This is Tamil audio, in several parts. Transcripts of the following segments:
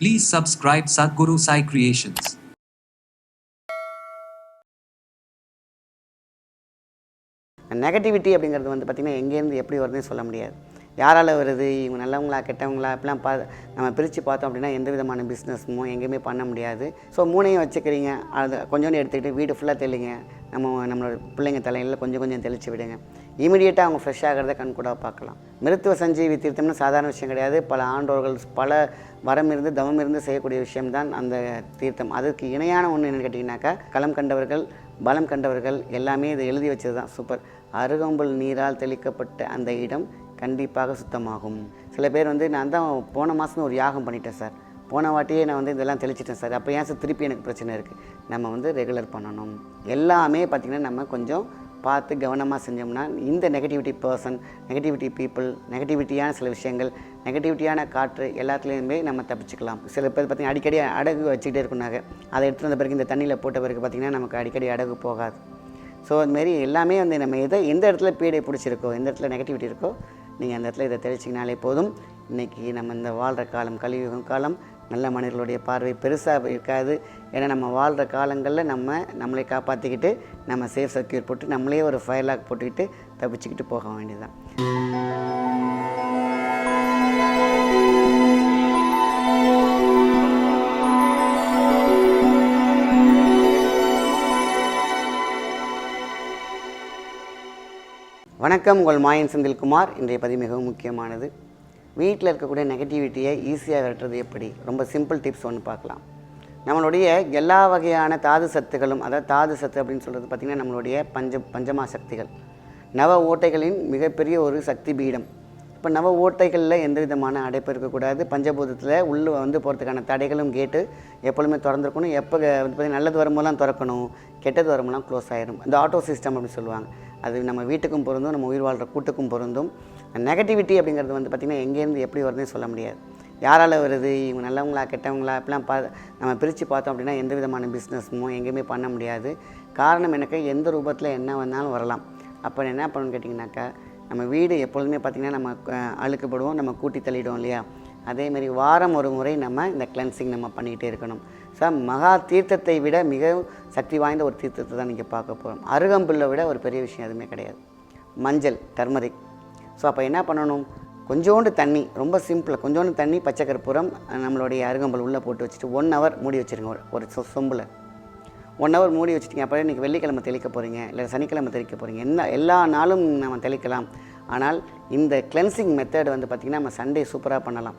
Please subscribe Sadhguru Sai Creations. Negativity அப்படிங்கிறது வந்து பார்த்திங்கன்னா எங்கேருந்து எப்படி வருதுன்னு சொல்ல முடியாது. யாரால் வருது, இவங்க நல்லவங்களா கெட்டவங்களா அப்படிலாம் நம்ம பிரித்து பார்த்தோம் அப்படின்னா எந்த விதமான பிஸ்னஸுமோ எங்கேயுமே பண்ண முடியாது. ஸோ மூணையும் வச்சுக்கிறீங்க, அது கொஞ்சோண்டு எடுத்துக்கிட்டு வீடு ஃபுல்லாக தெளிங்க. நம்மளோட பிள்ளைங்க தலையில் கொஞ்சம் கொஞ்சம் தெளித்து விடுங்க. இமீடியட்டாக அவங்க ஃப்ரெஷ் ஆகிறத கண்கூட பார்க்கலாம். மருத்துவ சஞ்சீவி தீர்த்தம்னு சாதாரண விஷயம் கிடையாது. பல ஆண்டோர்கள் பல வரம் இருந்து தவம் இருந்து செய்யக்கூடிய விஷயம்தான் அந்த தீர்த்தம். அதுக்கு இணையான ஒன்று என்னென்னு கேட்டிங்கனாக்கா, களம் கண்டவர்கள் பலம் கண்டவர்கள் எல்லாமே இதை எழுதி வச்சது தான். சூப்பர். அருகம்புல் நீரால் தெளிக்கப்பட்ட அந்த இடம் கண்டிப்பாக சுத்தமாகும். சில பேர் வந்து நான் தான் போன மாதமே ஒரு யாகம் பண்ணிட்டேன் சார், போன வாட்டியே நான் வந்து இதெல்லாம் தெளிச்சிட்டேன் சார், அப்போ ஏன் சார் திருப்பி எனக்கு பிரச்சனை இருக்குது? நம்ம வந்து ரெகுலர் பண்ணணும். எல்லாமே பார்த்திங்கன்னா நம்ம கொஞ்சம் பார்த்து கவனமாக செஞ்சோம்னா இந்த நெகட்டிவிட்டி பர்சன், நெகட்டிவிட்டி பீப்புள், நெகட்டிவிட்டியான சில விஷயங்கள், நெகட்டிவிட்டியான காற்று எல்லாத்துலேயுமே நம்ம தப்பிச்சுக்கலாம். சில பேர் பார்த்திங்கன்னா அடிக்கடி அடகு வச்சுக்கிட்டே இருக்குனாங்க, அதை எடுத்துகிட்டு வந்த பிறகு இந்த தண்ணியில் போட்ட பிறகு பார்த்திங்கன்னா நமக்கு அடிக்கடி அடகு போகாது. ஸோ அதுமாரி எல்லாமே வந்து நம்ம எந்த இடத்துல பீடை பிடிச்சிருக்கோ, எந்த இடத்துல நெகட்டிவிட்டி இருக்கோ, நீங்கள் அந்த இடத்துல இதை தெளிச்சிங்கனாலே போதும். இன்றைக்கி நம்ம இந்த வாழ்கிற காலம் கலியுகம் காலம், நல்ல மனிதர்களுடைய பார்வை பெருசாக இருக்காது. ஏன்னா நம்ம வாழ்கிற காலங்களில் நம்மளை காப்பாற்றிக்கிட்டு நம்ம சேஃப் சர்க்யூட் போட்டு நம்மளே ஒரு ஃபயர் லாக் போட்டுக்கிட்டு தப்பிச்சுக்கிட்டு போக வேண்டியதுதான். வணக்கம், உங்கள் மாயன் செந்தில்குமார். இன்றைய பதிவு மிகவும் முக்கியமானது. வீட்டில் இருக்கக்கூடிய நெகட்டிவிட்டியை ஈஸியாக விரட்டுறது எப்படி? ரொம்ப சிம்பிள் டிப்ஸ் ஒன்று பார்க்கலாம். நம்மளுடைய எல்லா வகையான தாது சத்துகளும், அதாவது தாது சத்து அப்படின்னு சொல்கிறது பார்த்திங்கன்னா நம்மளுடைய பஞ்சமா சக்திகள், நவ ஓட்டைகளின் மிகப்பெரிய ஒரு சக்தி பீடம். இப்போ நவ ஓட்டைகளில் எந்த விதமான அடைப்பு இருக்கக்கூடாது. பஞ்சபூதத்தில் உள்ளே வந்து போகிறதுக்கான தடைகளும் கேட்டு எப்பொழுதுமே திறந்துருக்கணும். எப்போ வந்து பார்த்திங்கன்னா நல்லது வரும்போதெல்லாம் திறக்கணும், கெட்டது வரும்போதெல்லாம் க்ளோஸ் ஆகிடும். இந்த ஆட்டோ சிஸ்டம் அப்படின்னு சொல்லுவாங்க. அது நம்ம வீட்டுக்கும் பொருந்தும், நம்ம உயிர் வாழ்கிற கூட்டுக்கும் பொருந்தும். நெகட்டிவிட்டி அப்படிங்கிறது வந்து பார்த்திங்கன்னா எங்கேருந்து எப்படி வருதுன்னு சொல்ல முடியாது. யாரால் வருது, இவங்க நல்லவங்களா கெட்டவங்களா அப்படிலாம் நம்ம பிரித்து பார்த்தோம் அப்படின்னா எந்த விதமான பிஸ்னஸுமோ எங்கேயுமே பண்ண முடியாது. காரணம் எனக்கு எந்த ரூபத்தில் என்ன வந்தாலும் வரலாம். அப்போ என்ன பண்ணணும்னு கேட்டிங்கனாக்கா, நம்ம வீடு எப்பொழுதுமே பார்த்திங்கன்னா நம்ம அழுக்குப்படுவோம், நம்ம கூட்டி தள்ளிடுவோம் இல்லையா? அதேமாரி வாரம் ஒரு முறை நம்ம இந்த கிளென்சிங் நம்ம பண்ணிக்கிட்டே இருக்கணும். ஸோ மகா தீர்த்தத்தை விட மிக சக்தி வாய்ந்த ஒரு தீர்த்தத்தை தான் நீங்கள் பார்க்க போகிறோம். அருகம்புல்லை விட ஒரு பெரிய விஷயம் எதுவுமே கிடையாது. மஞ்சள், டர்மரிக். ஸோ அப்போ என்ன பண்ணணும், கொஞ்சோண்டு தண்ணி, ரொம்ப சிம்பிளாக கொஞ்சோண்டு தண்ணி, பச்சை கற்பூரம், நம்மளுடைய அருகம்புல் உள்ளே போட்டு வச்சுட்டு 1 hour மூடி வச்சுருங்க. ஒரு சொம்பில் 1 hour மூடி வச்சுட்டிங்க. அப்புறம் இன்றைக்கி வெள்ளிக்கிழமை தெளிக்க போகிறீங்க, இல்லை சனிக்கிழமை தெளிக்க போகிறீங்க, எல்லா நாளும் நம்ம தெளிக்கலாம். ஆனால் இந்த கிளென்சிங் மெத்தட் வந்து பார்த்திங்கன்னா நம்ம சண்டே சூப்பராக பண்ணலாம்.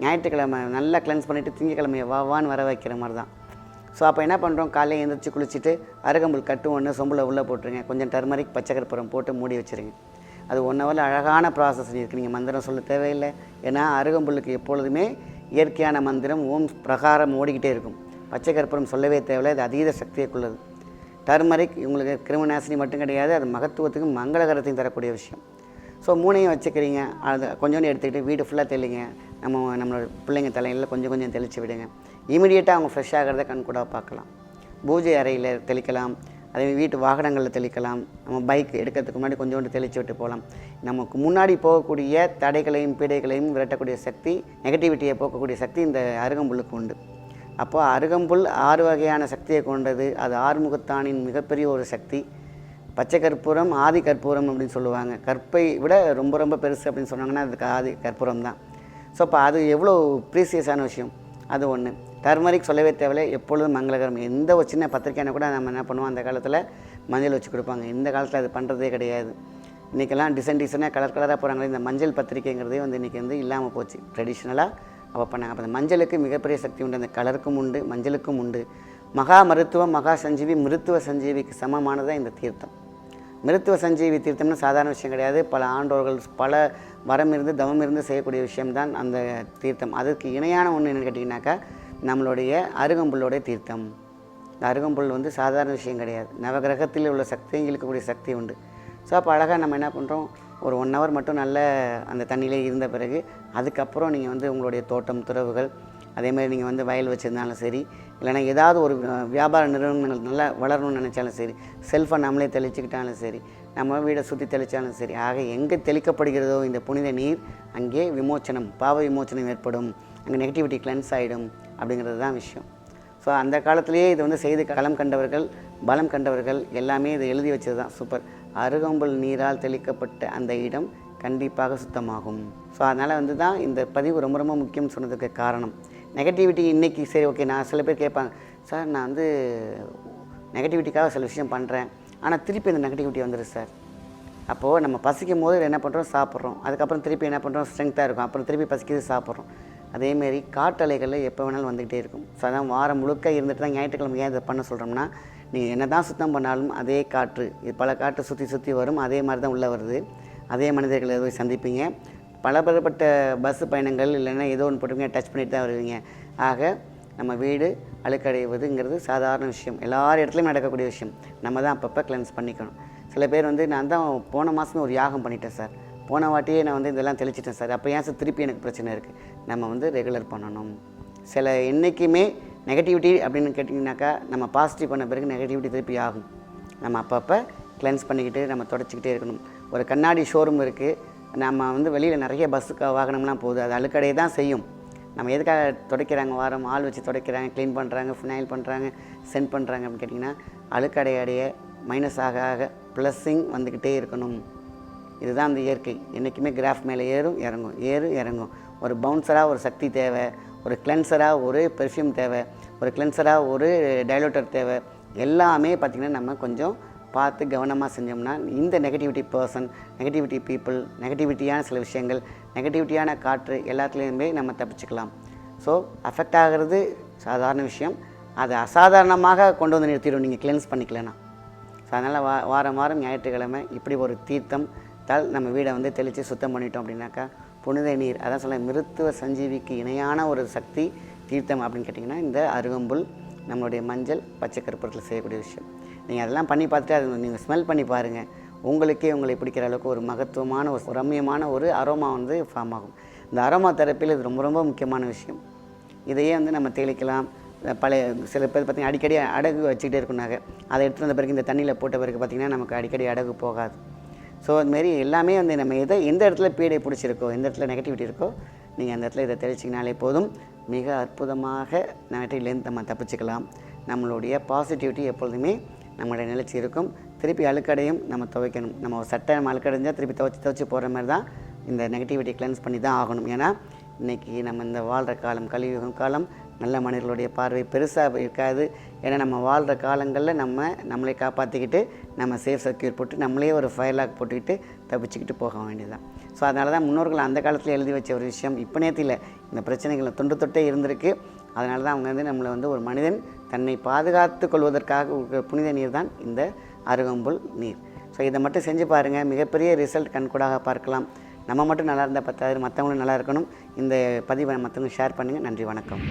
ஞாயிற்றுக்கிழமை நல்லா கிளென்ஸ் பண்ணிவிட்டு திங்கக்கிழமையை வான்னு வர வைக்கிற மாதிரி தான். ஸோ அப்போ என்ன பண்ணுறோம், காலையில் எழுந்திரிச்சு குளிச்சுட்டு அருகம்புல் கட்டு ஒன்று சொம்பில் உள்ளே போட்டுருங்க, கொஞ்சம் டர்மரிக் பச்சை கற்பூரம் போட்டு மூடி வச்சுருங்க. அது 1 hour அழகான ப்ராசஸ் இருக்குது. நீங்கள் மந்திரம் சொல்ல தேவையில்லை. ஏன்னா அருகம்புல்லுக்கு எப்பொழுதுமே இயற்கையான மந்திரம் ஓம் பிரகாரம் ஓடிக்கிட்டே இருக்கும். பச்சை கற்பூரம் சொல்லவே தேவையில்லை, அது அதீத சக்தியைக்குள்ளது. டர்மரிக் உங்களுக்கு கிருமிநாசினி மட்டும் கிடையாது, அது மகத்துவத்துக்கும் மங்களகரத்தையும் தரக்கூடிய விஷயம். ஸோ மூணையும் வச்சுக்கிறீங்க, அது கொஞ்சோண்டு எடுத்துக்கிட்டு வீடு ஃபுல்லாக தெளிங்க. நம்மளோட பிள்ளைங்க தலையில் கொஞ்சம் கொஞ்சம் தெளித்து விடுங்க. இமீடியட்டாக அவங்க ஃப்ரெஷ் ஆகிறத கண்கூட பார்க்கலாம். பூஜை அறையில் தெளிக்கலாம், அதே வீட்டு வாகனங்களில் தெளிக்கலாம். நம்ம பைக் எடுக்கிறதுக்கு முன்னாடி கொஞ்சோண்டு தெளித்து விட்டு போகலாம். நமக்கு முன்னாடி போகக்கூடிய தடைகளையும் பீடைகளையும் விரட்டக்கூடிய சக்தி, நெகட்டிவிட்டியை போக்கக்கூடிய சக்தி இந்த அருகம்புல்லுக்கு உண்டு. அப்போது அருகம்புல் 6 வகையான சக்தியை கொண்டது. அது ஆறுமுகத்தானின் மிகப்பெரிய ஒரு சக்தி. பச்சை கற்பூரம் ஆதி கற்பூரம் அப்படின்னு சொல்லுவாங்க. கற்பை விட ரொம்ப ரொம்ப பெருசு அப்படின்னு சொன்னாங்கன்னா அதுக்கு ஆதி கற்பூரம் தான். ஸோ அப்போ அது எவ்வளோ ப்ரீசியஸான விஷயம். அது ஒன்று. டர்மரிக் சொல்லவே தேவையில்லை, எப்பொழுதும் மங்களகரம். எந்த ஒரு சின்ன பத்திரிக்கையான கூட நம்ம என்ன பண்ணுவோம், அந்த காலத்தில் மஞ்சள் வச்சு கொடுப்பாங்க. இந்த காலத்தில் அது பண்ணுறதே கிடையாது. இன்றைக்கெல்லாம் டிசைனாக கலர் கலராக போகிறாங்களே, இந்த மஞ்சள் பத்திரிக்கைங்கிறதே வந்து இன்றைக்கி வந்து இல்லாமல் போச்சு. ட்ரெடிஷ்னலாக அப்போ பண்ணாங்க. அப்போ அந்த மஞ்சளுக்கு மிகப்பெரிய சக்தி உண்டு, அந்த கலருக்கும் உண்டு, மஞ்சளுக்கும் உண்டு. மகா மருத்துவம், மகா சஞ்சீவி, மருத்துவ சஞ்சீவிக்கு சமமானதான் இந்த தீர்த்தம். மருத்துவ சஞ்சீவி தீர்த்தம்னு சாதாரண விஷயம் கிடையாது. பல ஆண்டோர்கள் பல வரம் இருந்து தவம் இருந்து செய்யக்கூடிய விஷயம்தான் அந்த தீர்த்தம். அதுக்கு இணையான ஒன்று என்னென்னு கேட்டிங்கனாக்கா, நம்மளுடைய அருகம்புல்லோடைய தீர்த்தம். இந்த அருகம்புல் வந்து சாதாரண விஷயம் கிடையாது. நவகிரகத்தில் உள்ள சக்தியும் இழுக்கக்கூடிய சக்தி உண்டு. ஸோ அப்போ அழகாக நம்ம என்ன பண்ணுறோம், ஒரு 1 hour மட்டும் நல்ல அந்த தண்ணியிலே இருந்த பிறகு அதுக்கப்புறம் நீங்கள் வந்து உங்களுடைய தோட்டம் துறவுகள், அதேமாதிரி நீங்கள் வந்து வயல் வச்சுருந்தாலும் சரி, இல்லைனா ஏதாவது ஒரு வியாபார நிறுவனங்கள் நல்லா வளரணும்னு நினச்சாலும் சரி, செல்ஃபை நம்மளே தெளிச்சுக்கிட்டாலும் சரி, நம்ம வீடை சுற்றி தெளித்தாலும் சரி, ஆக எங்கே தெளிக்கப்படுகிறதோ இந்த புனித நீர் அங்கே விமோச்சனம், பாவ விமோச்சனம் ஏற்படும். அங்கே நெகட்டிவிட்டி கிளென்ஸ் ஆகிடும் அப்படிங்கிறது தான் விஷயம். ஸோ அந்த காலத்திலேயே இது வந்து செய்து களம் கண்டவர்கள், பலம் கண்டவர்கள் எல்லாமே இதை எழுதி வச்சது தான். சூப்பர். அருகம்புல் நீரால் தெளிக்கப்பட்ட அந்த இடம் கண்டிப்பாக சுத்தமாகும். ஸோ அதனால் வந்து தான் இந்த பதிவு ரொம்ப ரொம்ப முக்கியம்னு சொன்னதுக்கு காரணம். நெகட்டிவிட்டி இன்றைக்கி சரி ஓகே, நான் சில பேர் கேட்பாங்க, சார் நான் வந்து நெகட்டிவிட்டிக்காக சில விஷயம் பண்ணுறேன், ஆனால் திருப்பி அந்த நெகட்டிவிட்டி வந்துடுது சார். அப்போது நம்ம பசிக்கும் போது என்ன பண்ணுறோம், சாப்பிட்றோம். அதுக்கப்புறம் திருப்பி என்ன பண்ணுறோம், ஸ்ட்ரென்த்தாக இருக்கும். அப்புறம் திருப்பி பசிக்கிறது, சாப்பிட்றோம். அதேமாரி காற்றலைகளில் எப்போ வேணாலும் வந்துக்கிட்டே இருக்கும். ஸோ அதான் வாரம் முழுக்க இருந்துட்டு தான் ஞாயிற்றுக்கிழமை ஏன் இதை பண்ண சொல்கிறோம்னா, நீங்கள் என்ன தான் சுத்தம் பண்ணாலும் அதே காற்று, பல காற்று சுற்றி சுற்றி வரும். அதே மாதிரி தான் உள்ளே வருது. அதே மனிதர்களை போய் சந்திப்பீங்க. பலப்பட்ட பஸ்ஸு பயணங்கள் இல்லைன்னா ஏதோ ஒன்று போட்டுங்க, டச் பண்ணிட்டு தான் வருவீங்க. ஆக நம்ம வீடு அழுக்கடைவதுங்கிறது சாதாரண விஷயம், எல்லார் இடத்துலையும் நடக்கக்கூடிய விஷயம். நம்ம தான் அப்பப்போ கிளென்ஸ் பண்ணிக்கணும். சில பேர் வந்து நான் தான் போன மாதமே ஒரு யாகம் பண்ணிட்டேன் சார், போன வாட்டியே நான் வந்து இதெல்லாம் தெளிச்சிட்டேன் சார், அப்போ ஏன் சார் திருப்பி எனக்கு பிரச்சனை இருக்குது? நம்ம வந்து ரெகுலர் பண்ணணும். சில என்றைக்குமே நெகட்டிவிட்டி அப்படின்னு கேட்டிங்கனாக்கா, நம்ம பாசிட்டிவ் பண்ண பிறகு நெகட்டிவிட்டி திருப்பி ஆகும். நம்ம அப்பப்போ கிளென்ஸ் பண்ணிக்கிட்டு நம்ம தொடச்சிக்கிட்டே இருக்கணும். ஒரு கண்ணாடி ஷோரூம் இருக்குது, நம்ம வந்து வெளியில் நிறைய பஸ்ஸுக்கு வாகனம்லாம் போகுது, அது அழுக்கடையை தான் செய்யும். நம்ம எதுக்காக துடைக்கிறாங்க, வாரம் ஆள் வச்சு துடைக்கிறாங்க, க்ளீன் பண்ணுறாங்க, ஃபினைல் பண்ணுறாங்க, சென்ட் பண்ணுறாங்க அப்படின்னு கேட்டிங்கன்னா, அழுக்கடைய மைனஸ் ஆக ஆக ப்ளஸ்ஸிங் வந்துக்கிட்டே இருக்கணும். இதுதான் அந்த இயற்கை. என்றைக்குமே கிராஃப் மேலே ஏறும் இறங்கும், ஏறும் இறங்கும். ஒரு பவுன்சராக ஒரு சக்தி தேவை, ஒரு கிளென்சராக ஒரு பெர்ஃப்யூம் தேவை, ஒரு கிளென்சராக ஒரு டைலூட்டர் தேவை. எல்லாமே பார்த்திங்கன்னா நம்ம கொஞ்சம் பார்த்து கவனமாக செஞ்சோம்னா இந்த நெகட்டிவிட்டி பர்சன், நெகட்டிவிட்டி பீப்புள், நெகட்டிவிட்டியான சில விஷயங்கள், நெகட்டிவிட்டியான காற்று எல்லாத்துலேயுமே நம்ம தப்பிச்சுக்கலாம். ஸோ அஃபெக்ட் ஆகிறது சாதாரண விஷயம், அதை அசாதாரணமாக கொண்டு வந்து நிறுத்திடும் நீங்கள் கிளென்ஸ் பண்ணிக்கலன்னா. ஸோ அதனால் வாரம் வாரம் ஞாயிற்றுக்கிழமை இப்படி ஒரு தீர்த்தம் நம்ம வீடை வந்து தெளித்து சுத்தம் பண்ணிட்டோம் அப்படின்னாக்கா, புனித நீர், அதான் சொல்ல மிருத்துவ சஞ்சீவிக்கு இணையான ஒரு சக்தி தீர்த்தம் அப்படின்னு கேட்டிங்கன்னா இந்த அருகம்புல், நம்மளுடைய மஞ்சள், பச்சை கற்பூரத்தில் செய்யக்கூடிய விஷயம். நீங்கள் அதெல்லாம் பண்ணி பார்த்துட்டு அது நீங்கள் ஸ்மெல் பண்ணி பாருங்கள், உங்களுக்கே உங்களை பிடிக்கிற அளவுக்கு ஒரு மகத்துவமான ஒரு ரம்மியமான ஒரு அரோமா வந்து ஃபார்ம் ஆகும். இந்த அரோமா தெரப்பியில் இது ரொம்ப ரொம்ப முக்கியமான விஷயம். இதையே வந்து நம்ம தெளிக்கலாம். பழைய சில பேர் பார்த்திங்கன்னா அடிக்கடி அடகு வச்சுக்கிட்டே இருக்குனாங்க, அதை எடுத்துகிட்டு வந்த பிறகு இந்த தண்ணியில் போட்ட பிறகு பார்த்திங்கன்னா நமக்கு அடிக்கடி அடகு போகாது. ஸோ அதுமாரி எல்லாமே வந்து நம்ம எந்த இடத்துல பீடை பிடிச்சிருக்கோ, எந்த இடத்துல நெகட்டிவிட்டி இருக்கோ, நீங்கள் அந்த இடத்துல இதை தெளிச்சிங்கனாலே போதும். மிக அற்புதமாக நெகட்டிவ்லேருந்து நம்ம தப்பிச்சுக்கலாம். நம்மளுடைய பாசிட்டிவிட்டி எப்பொழுதுமே நம்மளுடைய நிலைச்சி இருக்கும். திருப்பி அழுக்கடையும் நம்ம துவைக்கணும். நம்ம ஒரு சட்டை நம்ம அழுக்கடைஞ்சால் திருப்பி துவைச்சி போகிற மாதிரி தான் இந்த நெகட்டிவிட்டி கிளென்ஸ் பண்ணி தான் ஆகணும். ஏன்னா இன்றைக்கி நம்ம இந்த வாழ்கிற காலம் கலியுகம் காலம், நல்ல மனிதர்களுடைய பார்வை பெருசாக இருக்காது. ஏன்னா நம்ம வாழ்கிற காலங்களில் நம்மளை காப்பாற்றிக்கிட்டு நம்ம சேஃப் சர்க்யூட் போட்டு நம்மளே ஒரு ஃபயர் லாக் போட்டுக்கிட்டு தப்பிச்சுக்கிட்டு போக வேண்டியதுதான். ஸோ அதனால தான் முன்னோர்கள் அந்த காலத்தில் எழுதி வச்ச ஒரு விஷயம் இப்போ நேரத்தில் இந்த பிரச்சனைகளை தொட்டே இருந்திருக்கு. அதனால தான் அவங்க வந்து நம்மளை வந்து ஒரு மனிதன் தன்னை பாதுகாத்து கொள்வதற்காக புனித நீர் தான் இந்த அருகம்புல் நீர். ஸோ இதை மட்டும் செஞ்சு பாருங்கள், மிகப்பெரிய ரிசல்ட் கண்கூடாக பார்க்கலாம். நம்ம மட்டும் நல்லா இருந்தால் பத்தாது, மற்றவங்களும் நல்லா இருக்கணும். இந்த பதிவை மற்றவங்களுக்கு ஷேர் பண்ணுங்கள். நன்றி, வணக்கம்.